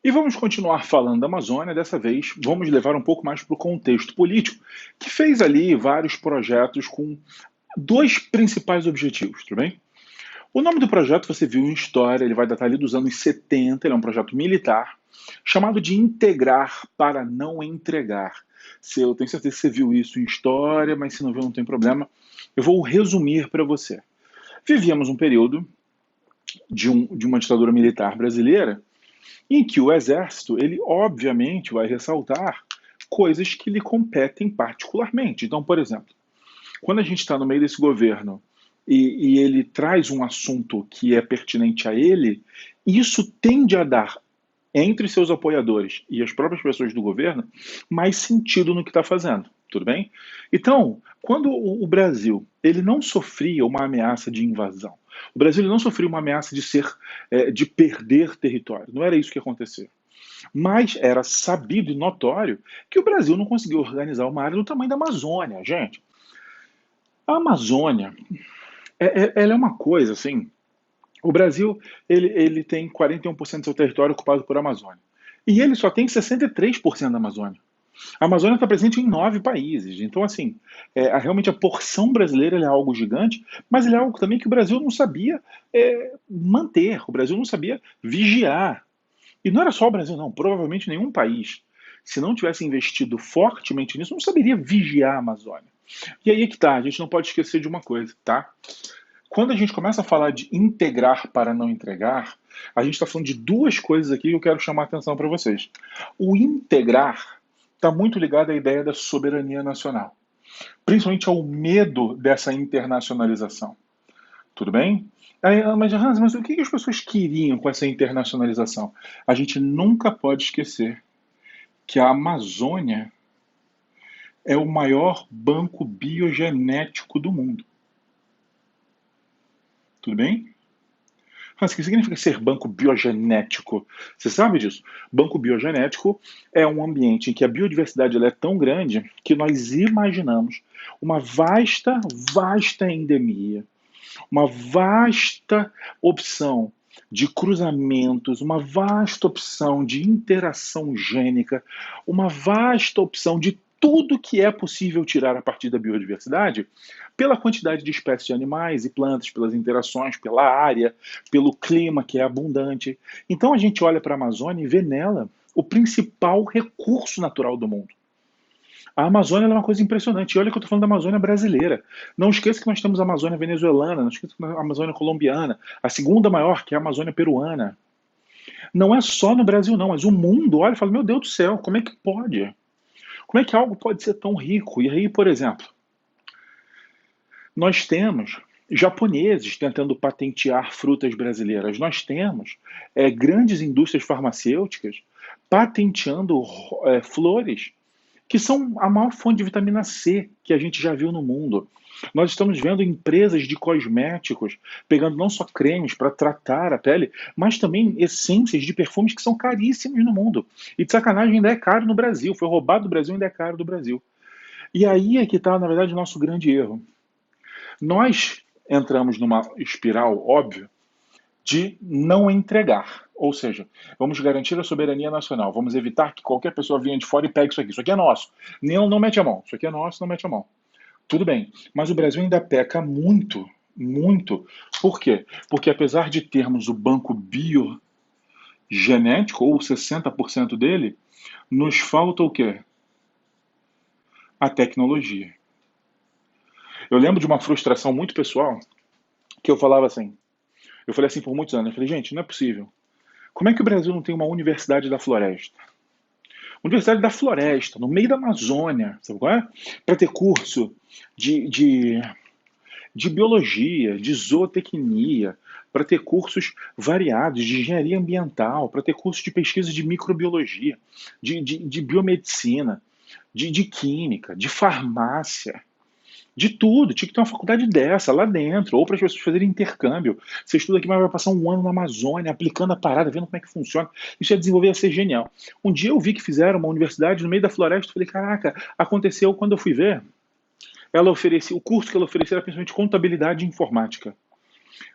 E vamos continuar falando da Amazônia, dessa vez vamos levar um pouco mais para o contexto político, que fez ali vários projetos com dois principais objetivos, tudo bem? O nome do projeto você viu em história, ele vai datar ali dos anos 70, ele é um projeto militar, chamado de Integrar para Não Entregar. Eu tenho certeza que você viu isso em história, mas se não viu não tem problema. Eu vou resumir para você. Vivíamos um período de uma ditadura militar brasileira em que o exército, ele obviamente vai ressaltar coisas que lhe competem particularmente. Então, por exemplo, quando a gente está no meio desse governo e ele traz um assunto que é pertinente a ele, isso tende a dar, entre seus apoiadores e as próprias pessoas do governo, mais sentido no que está fazendo. Tudo bem? Então, quando o Brasil ele não sofria uma ameaça de invasão, o Brasil ele não sofria uma ameaça de de perder território. Não era isso que acontecia. Mas era sabido e notório que o Brasil não conseguiu organizar uma área do tamanho da Amazônia, gente. A Amazônia, ela é uma coisa assim. O Brasil ele tem 41% do seu território ocupado por Amazônia. E ele só tem 63% da Amazônia. A Amazônia está presente em 9 países. Então, assim, realmente a porção brasileira é algo gigante, mas ele é algo também que o Brasil não sabia manter, o Brasil não sabia vigiar. E não era só o Brasil, não. Provavelmente nenhum país, se não tivesse investido fortemente nisso, não saberia vigiar a Amazônia. E aí é que tá, a gente não pode esquecer de uma coisa, tá? Quando a gente começa a falar de integrar para não entregar, a gente está falando de duas coisas aqui que eu quero chamar a atenção para vocês. O integrar está muito ligado à ideia da soberania nacional, principalmente ao medo dessa internacionalização. Tudo bem? Aí, mas Hans, mas o que as pessoas queriam com essa internacionalização? A gente nunca pode esquecer que a Amazônia é o maior banco biogenético do mundo. Tudo bem? Mas o que significa ser banco biogenético? Você sabe disso? Banco biogenético é um ambiente em que a biodiversidade ela é tão grande que nós imaginamos uma vasta endemia, uma vasta opção de cruzamentos, uma vasta opção de interação gênica, uma vasta opção de tudo que é possível tirar a partir da biodiversidade, pela quantidade de espécies de animais e plantas, pelas interações, pela área, pelo clima que é abundante. Então a gente olha para a Amazônia e vê nela o principal recurso natural do mundo. A Amazônia é uma coisa impressionante. E olha que eu estou falando da Amazônia brasileira. Não esqueça que nós temos a Amazônia venezuelana, não esqueça que nós temos a Amazônia colombiana, a segunda maior, que é a Amazônia peruana. Não é só no Brasil, não, mas o mundo olha e fala: meu Deus do céu, como é que pode? Como é que algo pode ser tão rico? E aí, por exemplo, nós temos japoneses tentando patentear frutas brasileiras. Nós temos grandes indústrias farmacêuticas patenteando flores que são a maior fonte de vitamina C que a gente já viu no mundo. Nós estamos vendo empresas de cosméticos pegando não só cremes para tratar a pele, mas também essências de perfumes que são caríssimos no mundo. E de sacanagem ainda é caro no Brasil. Foi roubado do Brasil, ainda é caro do Brasil. E aí é que está, na verdade, o nosso grande erro. Nós entramos numa espiral, óbvio, de não entregar. Ou seja, vamos garantir a soberania nacional, vamos evitar que qualquer pessoa venha de fora e pegue isso aqui. Isso aqui é nosso. Não, não mete a mão. Isso aqui é nosso, não mete a mão. Tudo bem. Mas o Brasil ainda peca muito, muito. Por quê? Porque apesar de termos o banco biogenético, ou 60% dele, nos falta o quê? A tecnologia. Eu lembro de uma frustração muito pessoal que eu falava assim. Eu falei assim por muitos anos. Eu falei, gente, não é possível. Como é que o Brasil não tem uma universidade da floresta? Universidade da Floresta, no meio da Amazônia, sabe qual é? Para ter curso de, de, de biologia, de zootecnia, para ter cursos variados de engenharia ambiental, para ter cursos de pesquisa de microbiologia, de biomedicina, de química, de farmácia. De tudo, tinha que ter uma faculdade dessa lá dentro, ou para as pessoas fazerem intercâmbio. Você estuda aqui, mas vai passar um ano na Amazônia, aplicando a parada, vendo como é que funciona. Isso ia desenvolver, ia ser genial. Um dia eu vi que fizeram uma universidade no meio da floresta, falei, caraca, aconteceu quando eu fui ver. Ela oferecia, o curso que ela oferecia era principalmente contabilidade e informática.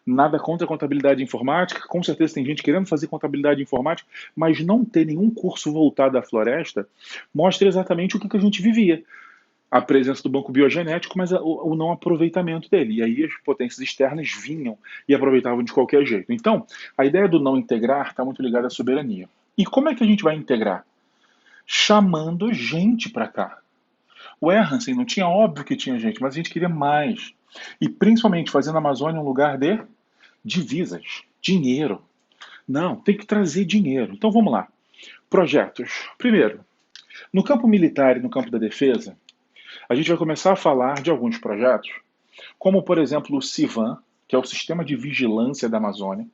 Nada contra a contabilidade informática, com certeza tem gente querendo fazer contabilidade informática, mas não ter nenhum curso voltado à floresta mostra exatamente o que a gente vivia. A presença do banco biogenético, mas o não aproveitamento dele. E aí as potências externas vinham e aproveitavam de qualquer jeito. Então, a ideia do não integrar está muito ligada à soberania. E como é que a gente vai integrar? Chamando gente para cá. O Hansen não tinha, óbvio que tinha gente, mas a gente queria mais. E principalmente fazendo a Amazônia um lugar de divisas, dinheiro. Não, tem que trazer dinheiro. Então vamos lá. Projetos. Primeiro, no campo militar e no campo da defesa, a gente vai começar a falar de alguns projetos, como por exemplo o CIVAM, que é o Sistema de Vigilância da Amazônia,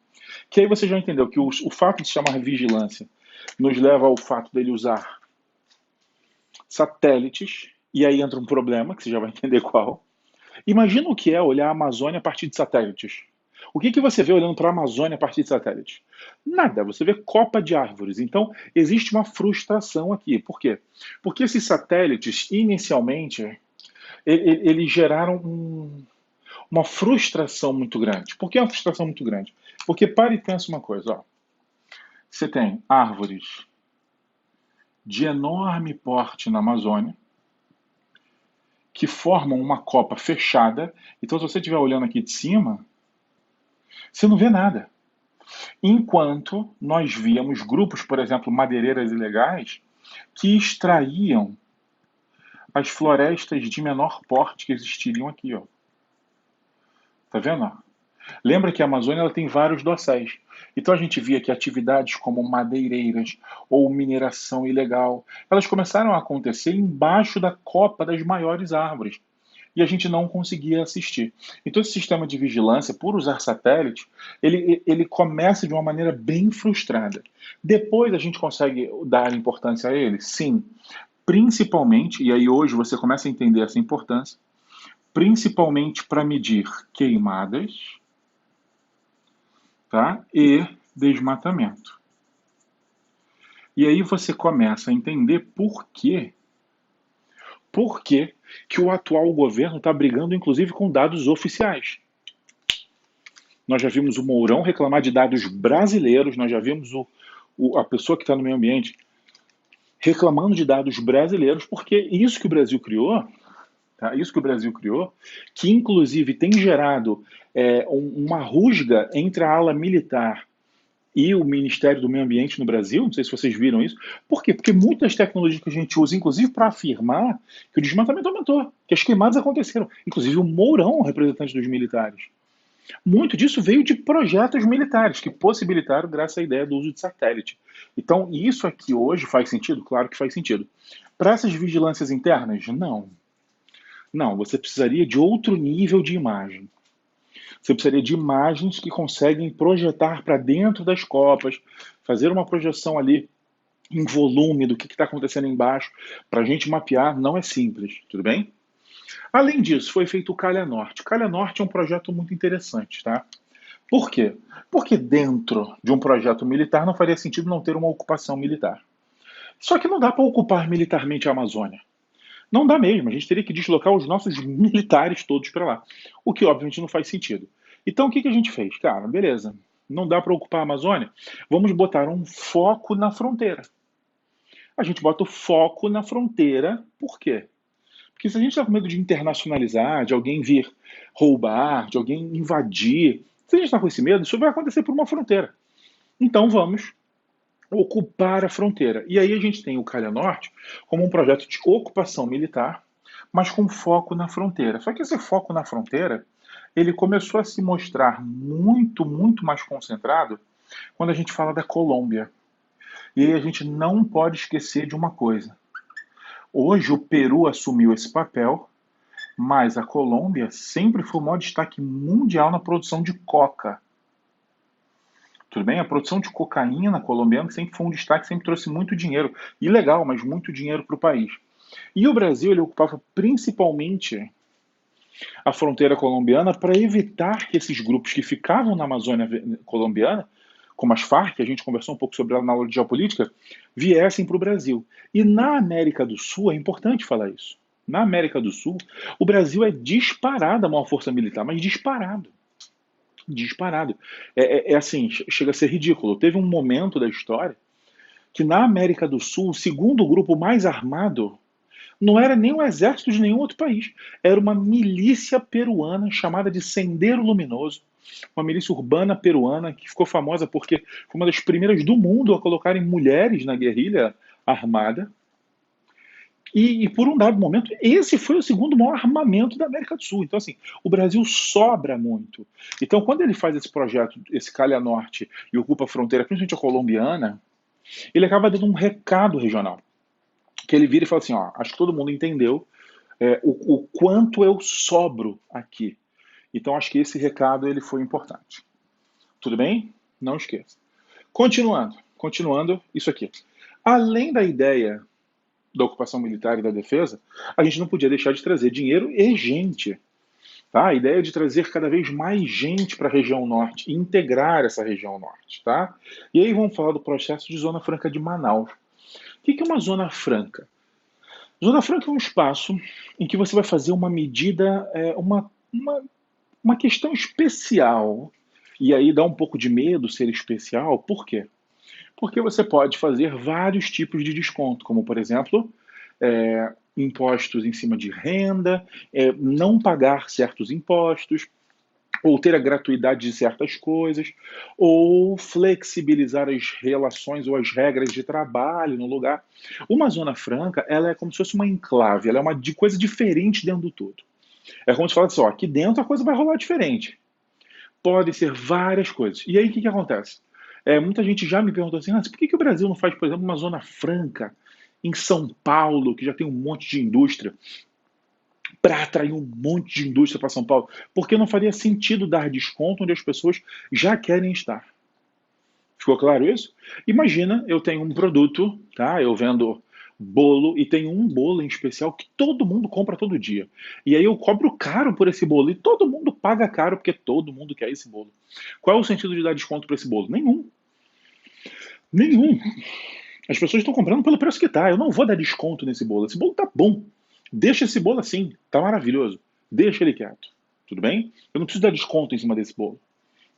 que aí você já entendeu que o fato de se chamar vigilância nos leva ao fato dele usar satélites, e aí entra um problema, que você já vai entender qual. Imagina o que é olhar a Amazônia a partir de satélites. O que você vê olhando para a Amazônia a partir de satélites? Nada, você vê copa de árvores. Então, existe uma frustração aqui. Por quê? Porque esses satélites, inicialmente, eles geraram uma frustração muito grande. Por que uma frustração muito grande? Porque para e pensa uma coisa. Ó. Você tem árvores de enorme porte na Amazônia, que formam uma copa fechada. Então, se você estiver olhando aqui de cima, você não vê nada. Enquanto nós víamos grupos, por exemplo, madeireiras ilegais, que extraíam as florestas de menor porte que existiriam aqui. Ó. Tá vendo? Lembra que a Amazônia ela tem vários dosséis. Então a gente via que atividades como madeireiras ou mineração ilegal, elas começaram a acontecer embaixo da copa das maiores árvores. E a gente não conseguia assistir. Então esse sistema de vigilância, por usar satélite, ele começa de uma maneira bem frustrada. Depois a gente consegue dar importância a ele? Sim. Principalmente, e aí hoje você começa a entender essa importância, principalmente para medir queimadas, tá? E desmatamento. E aí você começa a entender por quê. Por que o atual governo está brigando, inclusive, com dados oficiais. Nós já vimos o Mourão reclamar de dados brasileiros, nós já vimos a pessoa que está no meio ambiente reclamando de dados brasileiros, porque isso que o Brasil criou, tá? Isso que o Brasil criou, que inclusive tem gerado uma rusga entre a ala militar e o Ministério do Meio Ambiente no Brasil, não sei se vocês viram isso. Por quê? Porque muitas tecnologias que a gente usa, inclusive para afirmar que o desmatamento aumentou, que as queimadas aconteceram. Inclusive o Mourão, representante dos militares. Muito disso veio de projetos militares que possibilitaram graças à ideia do uso de satélite. Então, isso aqui hoje faz sentido? Claro que faz sentido. Para essas vigilâncias internas? Não. Não, você precisaria de outro nível de imagem. Você precisaria de imagens que conseguem projetar para dentro das copas, fazer uma projeção ali em volume do que está acontecendo embaixo, para a gente mapear, não é simples, tudo bem? Além disso, foi feito o Calha Norte. O Calha Norte é um projeto muito interessante, tá? Por quê? Porque dentro de um projeto militar não faria sentido não ter uma ocupação militar. Só que não dá para ocupar militarmente a Amazônia. Não dá mesmo, a gente teria que deslocar os nossos militares todos para lá. O que obviamente não faz sentido. Então o que a gente fez? Cara, beleza, não dá para ocupar a Amazônia, vamos botar um foco na fronteira. A gente bota o foco na fronteira, por quê? Porque se a gente está com medo de internacionalizar, de alguém vir roubar, de alguém invadir, se a gente está com esse medo, isso vai acontecer por uma fronteira. Então vamos ocupar a fronteira. E aí a gente tem o Calha Norte como um projeto de ocupação militar, mas com foco na fronteira. Só que esse foco na fronteira, ele começou a se mostrar muito, muito mais concentrado quando a gente fala da Colômbia. E aí a gente não pode esquecer de uma coisa. Hoje o Peru assumiu esse papel, mas a Colômbia sempre foi o maior destaque mundial na produção de coca. Tudo bem? A produção de cocaína colombiana sempre foi um destaque, sempre trouxe muito dinheiro. Ilegal, mas muito dinheiro para o país. E o Brasil ele ocupava principalmente a fronteira colombiana para evitar que esses grupos que ficavam na Amazônia colombiana, como as Farc, a gente conversou um pouco sobre ela na aula de geopolítica, viessem para o Brasil. E na América do Sul, é importante falar isso, na América do Sul, o Brasil é disparado a maior força militar, mas disparado. Disparado. É assim, chega a ser ridículo. Teve um momento da história que na América do Sul, o segundo grupo mais armado não era nem o exército de nenhum outro país. Era uma milícia peruana chamada de Sendero Luminoso. Uma milícia urbana peruana que ficou famosa porque foi uma das primeiras do mundo a colocarem mulheres na guerrilha armada. E por um dado momento, esse foi o segundo maior armamento da América do Sul. Então, assim, o Brasil sobra muito. Então, quando ele faz esse projeto, esse Calha Norte, e ocupa a fronteira, principalmente a colombiana, ele acaba dando um recado regional. Que ele vira e fala assim, ó, acho que todo mundo entendeu o quanto eu sobro aqui. Então, acho que esse recado ele foi importante. Tudo bem? Não esqueça. Continuando isso aqui. Além da ideia da ocupação militar e da defesa, a gente não podia deixar de trazer dinheiro e gente. Tá? A ideia de trazer cada vez mais gente para a região norte, integrar essa região norte. Tá? E aí vamos falar do processo de Zona Franca de Manaus. O que é uma Zona Franca? Zona Franca é um espaço em que você vai fazer uma medida, uma questão especial. E aí dá um pouco de medo ser especial. Por quê? Porque você pode fazer vários tipos de desconto, como, por exemplo, impostos em cima de renda, não pagar certos impostos, ou ter a gratuidade de certas coisas, ou flexibilizar as relações ou as regras de trabalho no lugar. Uma zona franca, ela é como se fosse uma enclave, ela é uma coisa diferente dentro do todo. É como se fala assim, ó, aqui dentro a coisa vai rolar diferente. Podem ser várias coisas. E aí o que acontece? Muita gente já me perguntou assim, por que o Brasil não faz, por exemplo, uma zona franca em São Paulo, que já tem um monte de indústria, para atrair um monte de indústria para São Paulo? Porque não faria sentido dar desconto onde as pessoas já querem estar. Ficou claro isso? Imagina, eu tenho um produto, tá? Eu vendo bolo e tenho um bolo em especial que todo mundo compra todo dia. E aí eu cobro caro por esse bolo e todo mundo paga caro porque todo mundo quer esse bolo. Qual é o sentido de dar desconto para esse bolo? Nenhum. Nenhum. As pessoas estão comprando pelo preço que tá. Eu não vou dar desconto nesse bolo. Esse bolo tá bom. Deixa esse bolo assim. Tá maravilhoso. Deixa ele quieto. Tudo bem? Eu não preciso dar desconto em cima desse bolo.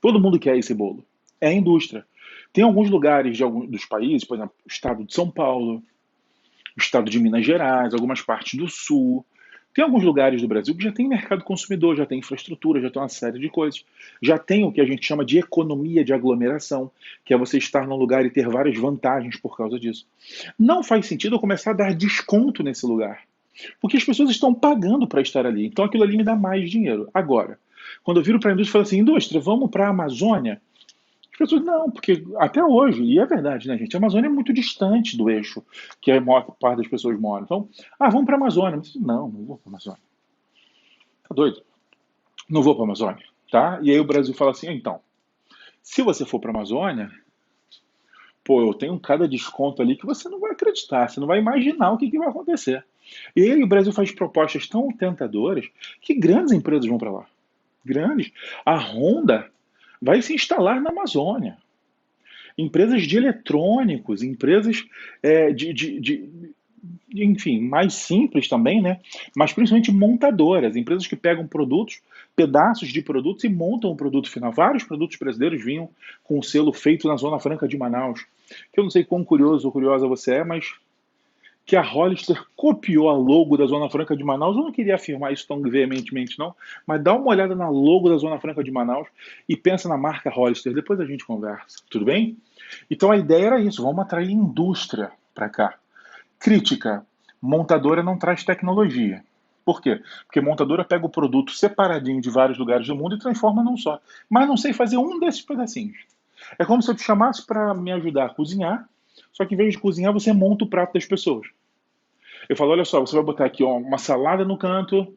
Todo mundo quer esse bolo. É a indústria. Tem alguns lugares dos países, por exemplo, o estado de São Paulo, o estado de Minas Gerais, algumas partes do Sul. Tem alguns lugares do Brasil que já tem mercado consumidor, já tem infraestrutura, já tem uma série de coisas. Já tem o que a gente chama de economia de aglomeração, que é você estar num lugar e ter várias vantagens por causa disso. Não faz sentido eu começar a dar desconto nesse lugar, porque as pessoas estão pagando para estar ali. Então aquilo ali me dá mais dinheiro. Agora, quando eu viro para a indústria e falo assim, indústria, vamos para a Amazônia, as pessoas, não, porque até hoje, e é verdade, né, gente? A Amazônia é muito distante do eixo que a maior parte das pessoas moram. Então, vamos para a Amazônia. Mas, não vou para a Amazônia. Tá doido? Não vou para a Amazônia, tá? E aí o Brasil fala assim, então, se você for para a Amazônia, pô, eu tenho cada desconto ali que você não vai acreditar, você não vai imaginar o que vai acontecer. E aí o Brasil faz propostas tão tentadoras que grandes empresas vão para lá. Grandes. A Honda vai se instalar na Amazônia. Empresas de eletrônicos, empresas enfim, mais simples também, né? Mas principalmente montadoras, empresas que pegam produtos, pedaços de produtos e montam o produto final. Vários produtos brasileiros vinham com o selo feito na Zona Franca de Manaus. Que eu não sei quão curioso ou curiosa você é, mas que a Hollister copiou a logo da Zona Franca de Manaus. Eu não queria afirmar isso tão veementemente, não, mas dá uma olhada na logo da Zona Franca de Manaus e pensa na marca Hollister. Depois a gente conversa, tudo bem? Então a ideia era isso, vamos atrair indústria para cá. Crítica, montadora não traz tecnologia. Por quê? Porque montadora pega o produto separadinho de vários lugares do mundo e transforma num só. Mas não sei fazer um desses pedacinhos. É como se eu te chamasse para me ajudar a cozinhar, só que em vez de cozinhar, você monta o prato das pessoas. Eu falo, olha só, você vai botar aqui uma salada no canto,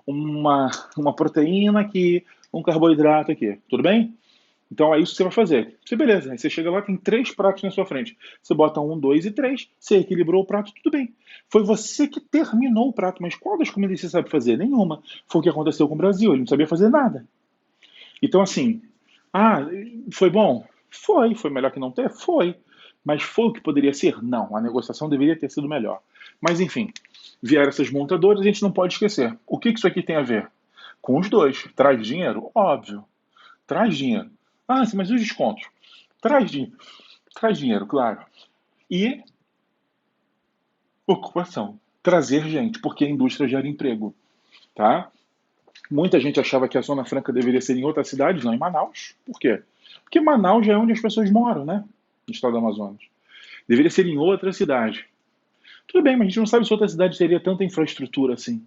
uma proteína aqui, um carboidrato aqui. Tudo bem? Então é isso que você vai fazer. Você, beleza, aí você chega lá, tem 3 pratos na sua frente. Você bota 1, 2 e 3, você equilibrou o prato, tudo bem. Foi você que terminou o prato, mas qual das comidas você sabe fazer? Nenhuma. Foi o que aconteceu com o Brasil, ele não sabia fazer nada. Então assim, foi bom? Foi melhor que não ter? Foi. Mas foi o que poderia ser? Não, a negociação deveria ter sido melhor. Mas enfim, vieram essas montadoras, a gente não pode esquecer. O que isso aqui tem a ver? Com os dois. Traz dinheiro? Óbvio. Traz dinheiro. Ah, sim, mas os descontos? Traz, traz dinheiro, claro. E ocupação. Trazer gente, porque a indústria gera emprego, tá? Muita gente achava que a Zona Franca deveria ser em outra cidade, não em Manaus. Por quê? Porque Manaus já é onde as pessoas moram, né? No estado do Amazonas. Deveria ser em outra cidade. Tudo bem, mas a gente não sabe se outra cidade teria tanta infraestrutura assim.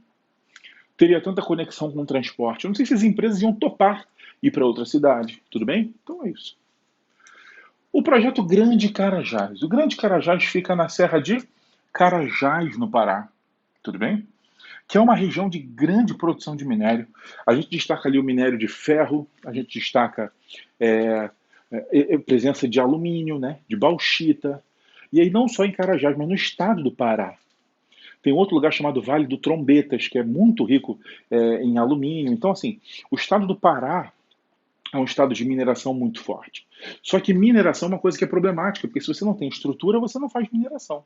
Teria tanta conexão com o transporte. Eu não sei se as empresas iam topar ir para outra cidade. Tudo bem? Então é isso. O projeto Grande Carajás. O Grande Carajás fica na Serra de Carajás, no Pará. Tudo bem? Que é uma região de grande produção de minério. A gente destaca ali o minério de ferro, a gente destaca é, presença de alumínio, né, de bauxita. E aí não só em Carajás, mas no estado do Pará. Tem outro lugar chamado Vale do Trombetas, que é muito rico em alumínio. Então, assim, o estado do Pará é um estado de mineração muito forte. Só que mineração é uma coisa que é problemática, porque se você não tem estrutura, você não faz mineração.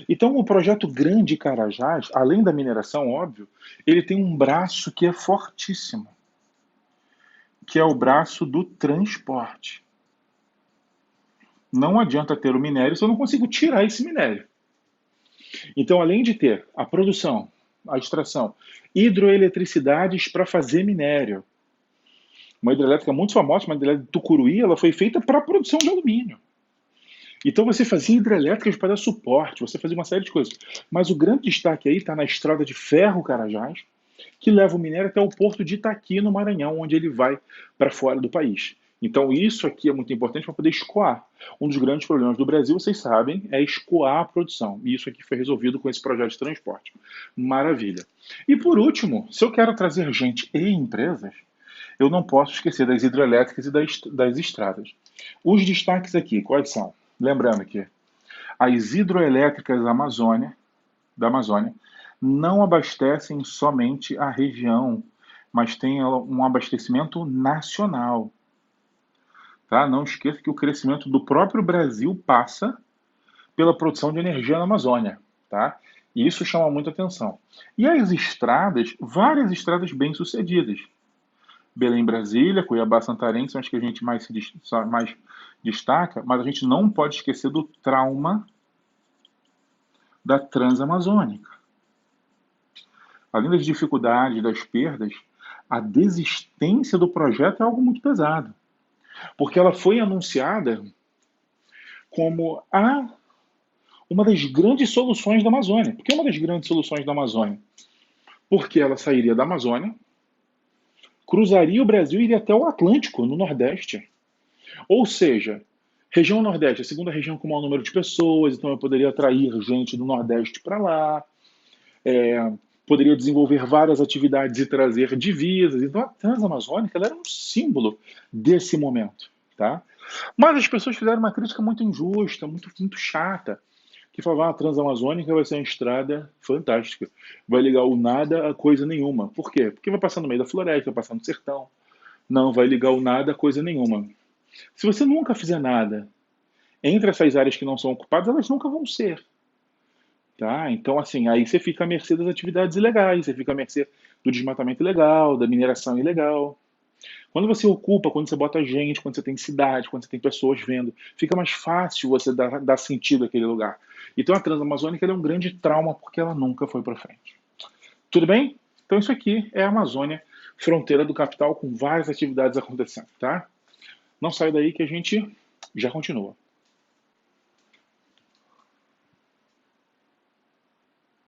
Então, o projeto Grande Carajás, além da mineração, óbvio, ele tem um braço que é fortíssimo, que é o braço do transporte. Não adianta ter o minério se eu não consigo tirar esse minério. Então, além de ter a produção, a extração, hidroeletricidades para fazer minério. Uma hidrelétrica muito famosa, uma hidrelétrica de Tucuruí, ela foi feita para a produção de alumínio. Então você fazia hidrelétricas para dar suporte, você fazia uma série de coisas. Mas o grande destaque aí está na estrada de ferro Carajás, que leva o minério até o porto de Itaqui, no Maranhão, onde ele vai para fora do país. Então isso aqui é muito importante para poder escoar. Um dos grandes problemas do Brasil, vocês sabem, é escoar a produção. E isso aqui foi resolvido com esse projeto de transporte. Maravilha. E por último, se eu quero trazer gente e empresas, eu não posso esquecer das hidrelétricas e das estradas. Os destaques aqui, quais são? Lembrando que as hidroelétricas da Amazônia não abastecem somente a região, mas têm um abastecimento nacional. Tá? Não esqueça que o crescimento do próprio Brasil passa pela produção de energia na Amazônia. Tá? E isso chama muita atenção. E as estradas, várias estradas bem-sucedidas. Belém-Brasília, Cuiabá-Santarém são as que a gente mais destaca, mas a gente não pode esquecer do trauma da Transamazônica. Além das dificuldades, das perdas, a desistência do projeto é algo muito pesado, porque ela foi anunciada como uma das grandes soluções da Amazônia. Por que uma das grandes soluções da Amazônia? Porque ela sairia da Amazônia, cruzaria o Brasil e iria até o Atlântico, no Nordeste. Ou seja, região Nordeste, a segunda região com o maior número de pessoas, então eu poderia atrair gente do Nordeste para lá, poderia desenvolver várias atividades e trazer divisas. Então a Transamazônica ela era um símbolo desse momento. Tá? Mas as pessoas fizeram uma crítica muito injusta, muito chata, que falava a Transamazônica vai ser uma estrada fantástica, vai ligar o nada a coisa nenhuma. Por quê? Porque vai passar no meio da floresta, vai passar no sertão. Não vai ligar o nada a coisa nenhuma. Se você nunca fizer nada entre essas áreas que não são ocupadas, elas nunca vão ser. Tá? Então, assim, aí você fica à mercê das atividades ilegais, você fica à mercê do desmatamento ilegal, da mineração ilegal. Quando você ocupa, quando você bota gente, quando você tem cidade, quando você tem pessoas vendo, fica mais fácil você dar sentido àquele lugar. Então a Transamazônica é um grande trauma porque ela nunca foi para frente. Tudo bem? Então isso aqui é a Amazônia, fronteira do capital, com várias atividades acontecendo, tá? Não sai daí que a gente já continua.